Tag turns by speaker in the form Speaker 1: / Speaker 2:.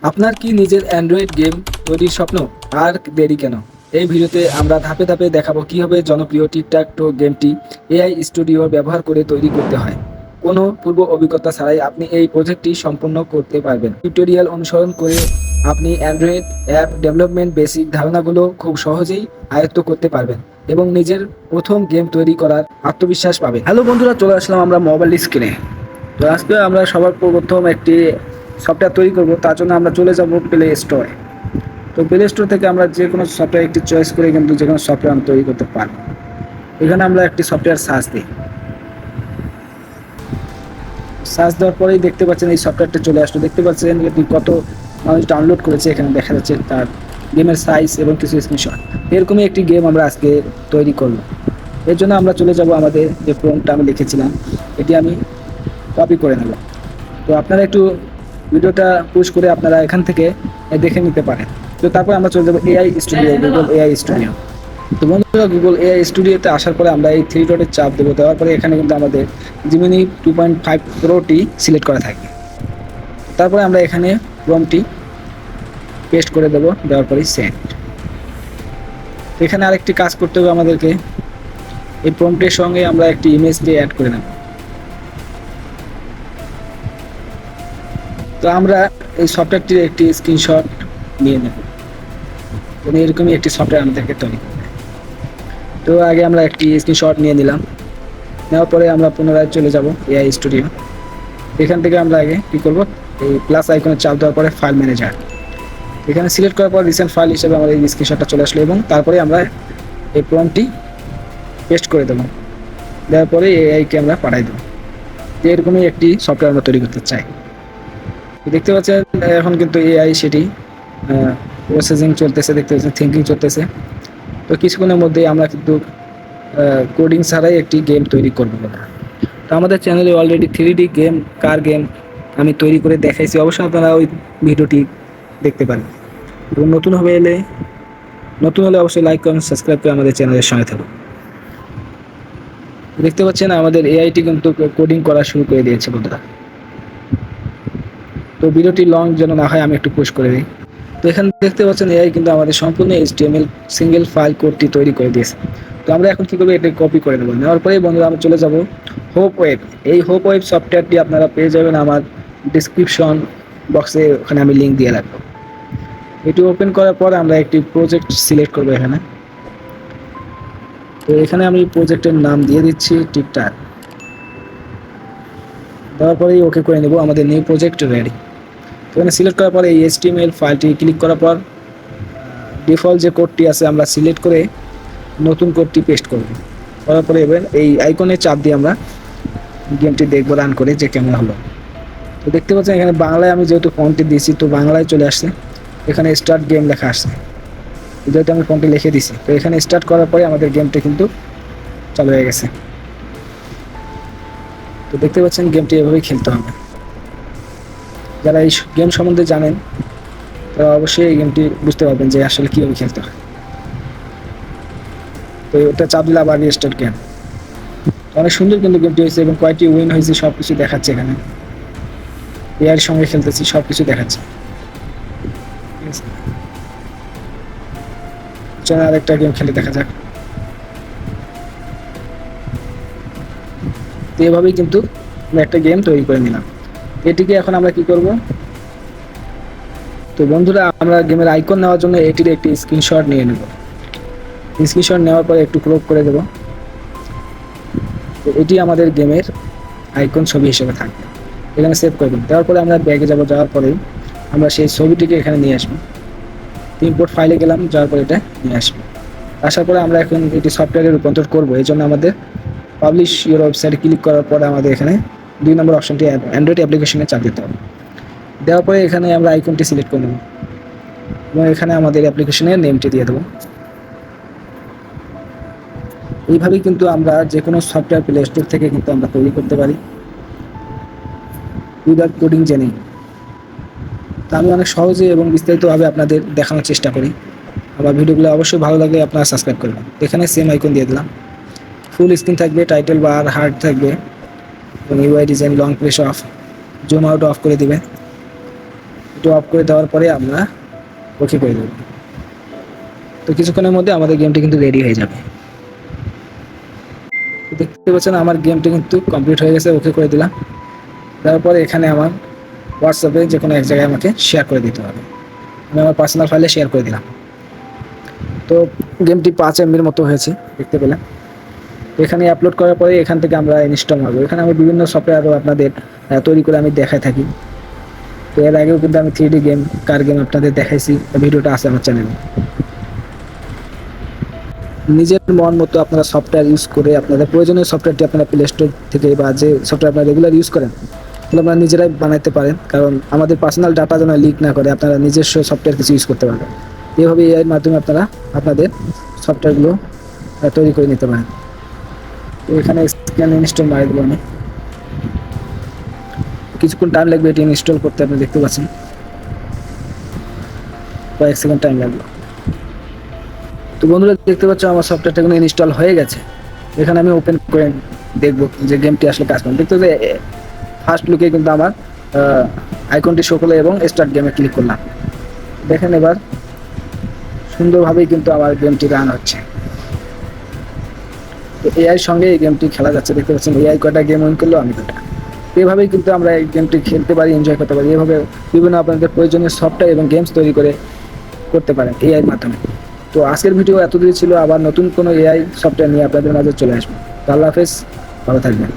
Speaker 1: আপনার কি নিজের অ্যান্ড্রয়েড গেম তৈরির স্বপ্ন? আর দেরি কেন? এই ভিডিওতে আমরা ধাপে ধাপে দেখাবো কিভাবে জনপ্রিয় টিকটক টো গেমটি এআই স্টুডিও ব্যবহার করে তৈরি করতে হয়। কোনো পূর্ব অভিজ্ঞতা ছাড়াই আপনি এই প্রজেক্টটি সম্পূর্ণ করতে পারবেন। টিউটোরিয়াল অনুসরণ করে আপনি অ্যান্ড্রয়েড অ্যাপ ডেভেলপমেন্ট বেসিক ধারণাগুলো খুব সহজেই আয়ত্ত করতে পারবেন এবং নিজের প্রথম গেম তৈরি করার আত্মবিশ্বাস পাবেন। হ্যালো বন্ধুরা, চলে আসলাম আমরা মোবাইল স্ক্রিনে। তো আজকে আমরা সবার প্রথম একটি সফটওয়্যার তৈরি করব। তার জন্য আমরা চলে যাব প্লে স্টোরে। তো প্লে স্টোর থেকে আমরা যে কোনো সফটওয়্যার একটি চয়েস করে কিন্তু যে কোনো সফটওয়্যার আমরা তৈরি করতে পারব। এখানে আমরা একটি সফটওয়্যার সার্চ দিই। সার্চ দেওয়ার পরেই দেখতে পাচ্ছেন এই সফটওয়্যারটা চলে আসলো। দেখতে পাচ্ছেন এটি কত মানুষ ডাউনলোড করেছে। এখানে দেখা যাচ্ছে তার গেমের সাইজ এবং কিছু স্ক্রিনশট। এরকমই একটি গেম আমরা আজকে তৈরি করব। এর জন্য আমরা চলে যাব আমাদের যে প্রম্পটটা আমি লিখেছিলাম, এটি আমি কপি করে নেব। তো আপনারা একটু ভিডিওটা পুশ করে আপনারা এখান থেকে দেখে নিতে পারেন। তো তারপর আমরা চলে যাবো AI studio, Google AI studio. তো বন্ধুরা, গুগল এআই স্টুডিওতে আসার পরে আমরা এই থ্রি ডটের চাপ দেবো। দেওয়ার পরে এখানে কিন্তু আমাদের জিমিনি 2.5 প্রোটি সিলেক্ট করা থাকে। তারপরে আমরা এখানে প্রম্পটটি পেস্ট করে দেবো। দেওয়ার পরে সেন্ড। তো এখানে আরেকটি কাজ করতে হবে আমাদেরকে। এই প্রম্পটের সঙ্গে আমরা একটি ইমেজকে অ্যাড করে নেব। তো আমরা এই সফটওয়্যারটির একটি স্ক্রিনশট নিয়ে নেব এবং এরকমই একটি সফটওয়্যার আমাদেরকে তৈরি করতে হবে। তো আগে আমরা একটি স্ক্রিনশট নিয়ে নিলাম। নেওয়ার পরে আমরা পুনরায় চলে যাব এআই স্টুডিও। এখান থেকে আমরা আগে কী করব, এই প্লাস আইকনে চাপ দেওয়ার পরে ফাইল ম্যানেজার এখানে সিলেক্ট করার পর রিসেন্ট ফাইল হিসেবে আমাদের এই স্ক্রিনশটটা চলে আসলো এবং তারপরে আমরা এই প্রম্পটটি পেস্ট করে দেবো। দেওয়ার পরে এআইকে আমরা পাঠাই দেবো যে এরকমই একটি সফটওয়্যার আমরা তৈরি করতে চাই। দেখতে পাচ্ছেন এখন কিন্তু এআই সেটি প্রসেসিং চলতেছে, দেখতে পাচ্ছেন থিঙ্কিং চলতেছে। তো কিছুক্ষণের মধ্যেই আমরা কিন্তু কোডিং ছাড়াই একটি গেম তৈরি করবো। তো আমাদের চ্যানেলে অলরেডি 3D গেম, কার গেম আমি তৈরি করে দেখাইছি। অবশ্যই আপনারা ওই ভিডিওটি দেখতে পারেন। এবং নতুন হলে অবশ্যই লাইক করেন, সাবস্ক্রাইব করে আমাদের চ্যানেলের সঙ্গে থাকুন। দেখতে পাচ্ছেন আমাদের এআইটি কিন্তু কোডিং করা শুরু করে দিয়েছে বন্ধুরা। তো ভিডিওটি লং যেন না হয় আমি একটু পুশ করে দিই। তো এখানে দেখতে পাচ্ছেন এআই কিন্তু আমাদের সম্পূর্ণ HTML সিঙ্গেল ফাইল কোডটি তৈরি করে দিয়েছে। তো আমরা এখন কী করবো, এটা কপি করে নেবো। নেওয়ার পরেই বন্ধুরা আমরা চলে যাব হোপ ওয়েব। এই হোপ ওয়েব সফটওয়্যারটি আপনারা পেয়ে যাবেন আমার ডিসক্রিপশন বক্সে, ওখানে আমি লিঙ্ক দিয়ে রাখবো। এটি ওপেন করার পর আমরা একটি প্রজেক্ট সিলেক্ট করবো এখানে। তো এখানে আমি প্রজেক্টের নাম দিয়ে দিচ্ছি টিকটক। দেওয়ার পরেই ওকে করে নেব। আমাদের নিউ প্রজেক্ট রেডি। এখানে সিলেক্ট করার পরে এই HTML ফাইলটি ক্লিক করার পর ডিফল্ট যে কোডটি আছে আমরা সিলেক্ট করে নতুন কোডটি পেস্ট করব। করার পরে এবার এই আইকনে চাপ দিয়ে আমরা গেমটি দেখবো রান করে যে কেমন হলো। তো দেখতে পাচ্ছেন এখানে বাংলায় আমি যেহেতু ফন্টটি দিয়েছি তো বাংলায় চলে আসছে। এখানে স্টার্ট গেম লেখা আসছে, যেহেতু আমি ফন্টটি লিখে দিছি। তো এখানে স্টার্ট করার পরে আমাদের গেমটি কিন্তু চালু হয়ে গেছে। তো দেখতে পাচ্ছেন গেমটি এভাবেই খেলতে হবে। যারা এই গেম সম্বন্ধে জানেন তারা অবশ্যই এই গেমটি বুঝতে পারবেন যে আসলে কীভাবে খেলতে হয়। তো ওটা চাপ দিলে আবার রিস্টার্ট গেম। অনেক সুন্দর কিন্তু গেমটি হয়েছে এবং কয়টি উইন হয়েছে সব কিছু দেখাচ্ছে। এখানে এআইয়ের সঙ্গে খেলতেছি, সব কিছু দেখাচ্ছে। ঠিক আছে, চলো আরেকটা গেম খেলে দেখা যাক। তো এভাবেই কিন্তু আমরা একটা গেম তৈরি করে নিলাম। এটিকে এখন আমরা কি করব, তো বন্ধুরা আমরা গেমের আইকন নেওয়ার জন্য এটির একটি স্ক্রিনশট নিয়ে নেব। স্ক্রিনশট নেওয়ার পরে একটু ক্রপ করে দেব। তো এটি আমাদের গেমের আইকন ছবি হিসেবে থাকবে। এখানে সেভ করে দেব। দেওয়ার পরে আমরা ব্যাগে যাব। যাওয়ার পরে আমরা সেই ছবিটিকে এখানে নিয়ে আসবো। ইম্পোর্ট ফাইলে গেলাম, যাওয়ার পরে এটা নিয়ে আসবো। আসার পরে আমরা এখন এটি সফটওয়্যারে রূপান্তর করবো। এই জন্য আমাদের পাবলিশ ইউর ওয়েবসাইটে ক্লিক করার পরে আমাদের এখানে 2 নম্বর অপশনটি অ্যান্ড্রয়েড অ্যাপ্লিকেশনে চাপ দিতে হবে। দেওয়ার পরে এখানে আমরা আইকনটি সিলেক্ট করে নেব এবং এখানে আমাদের অ্যাপ্লিকেশনের নেমটি দিয়ে দেবো। এইভাবেই কিন্তু আমরা যে কোনো সফটওয়্যার প্লে স্টোর থেকে কিন্তু আমরা তৈরি করতে পারি উইদাউট কোডিং জেনেই। তা আমি অনেক সহজে এবং বিস্তারিতভাবে আপনাদের দেখানোর চেষ্টা করি। আমার ভিডিওগুলো অবশ্যই ভালো লাগলে আপনারা সাবস্ক্রাইব করবেন। এখানে সেম আইকন দিয়ে দিলাম। ফুল স্ক্রিন থাকবে, টাইটেল বার হার্ড থাকবে এবং UI design long press off, zoom out off করে দিবেন। একটু একটু অফ করে দেওয়ার পরে আমরা ওকে করে দেবো। তো কিছুক্ষণের মধ্যে আমাদের গেমটি কিন্তু রেডি হয়ে যাবে। তো দেখতে পাচ্ছেন আমার গেমটি কিন্তু কমপ্লিট হয়ে গেছে, ওকে করে দিলাম। তারপরে এখানে আমার হোয়াটসঅ্যাপে যে কোনো এক জায়গায় আমাকে শেয়ার করে দিতে হবে। আমি আমার পার্সোনাল ফাইলে শেয়ার করে দিলাম। তো গেমটি 5 MB মতো হয়েছে দেখতে পেলাম। এখানে আপলোড করার পরে এখান থেকে আমরা ইনস্টল মারবো। এখানে আমি বিভিন্ন সফটওয়্যারও আপনাদের তৈরি করে আমি দেখাই থাকি। তো এর আগেও কিন্তু আমি 3D গেম, কার গেম আপনাদের দেখাইছি, ভিডিওটা আছে আমার চ্যানেলে। নিজের মন মতো আপনারা সফটওয়্যার ইউজ করে আপনাদের প্রয়োজনীয় সফটওয়্যারটি আপনারা প্লে স্টোর থেকে বা যে সফটওয়্যার আপনারা রেগুলার ইউজ করেন তাহলে আপনারা নিজেরাই বানাতে পারেন, কারণ আমাদের পার্সোনাল ডাটা যেন লিক না করে আপনারা নিজস্ব সফটওয়্যার কিছু ইউজ করতে পারবেন। এইভাবে এর মাধ্যমে আপনারা আপনাদের সফটওয়্যারগুলো তৈরি করে নিতে পারেন। তো এখানে স্ক্যান ইনস্টল মারি দেবো আমি। কিছুক্ষণ টাইম লাগবে এটি ইনস্টল করতে, আপনি দেখতে পাচ্ছেন কয়েক সেকেন্ড টাইম লাগবে। তো বন্ধুরা দেখতে পাচ্ছ আমার সফটওয়্যারটা কিন্তু ইনস্টল হয়ে গেছে। এখানে আমি ওপেন করে দেখব যে গেমটি আসলে কাজ করে। দেখতে যে ফার্স্ট লুকে কিন্তু আমার আইকনটি শো করলো এবং স্টার্ট গেমে ক্লিক করলাম। দেখেন এবার সুন্দরভাবেই কিন্তু আমার গেমটি রান হচ্ছে। তো এআই সঙ্গে এই গেমটি খেলা যাচ্ছে, দেখতে পাচ্ছেন এআই কটা গেম উইন করলো, আমি কটা। এভাবেই কিন্তু আমরা এই গেমটি খেলতে পারি, এনজয় করতে পারি। এভাবে বিভিন্ন আপনাদের প্রয়োজনীয় সফটওয়্যার এবং গেমস তৈরি করে করতে পারেন এআইয়ের মাধ্যমে। তো আজকের ভিডিও এতদূরই ছিল, আবার নতুন কোনো এআই সফটওয়্যার নিয়ে আপনাদের মাঝে চলে আসবো। আল্লাহ হাফেজ, ভালো থাকবেন।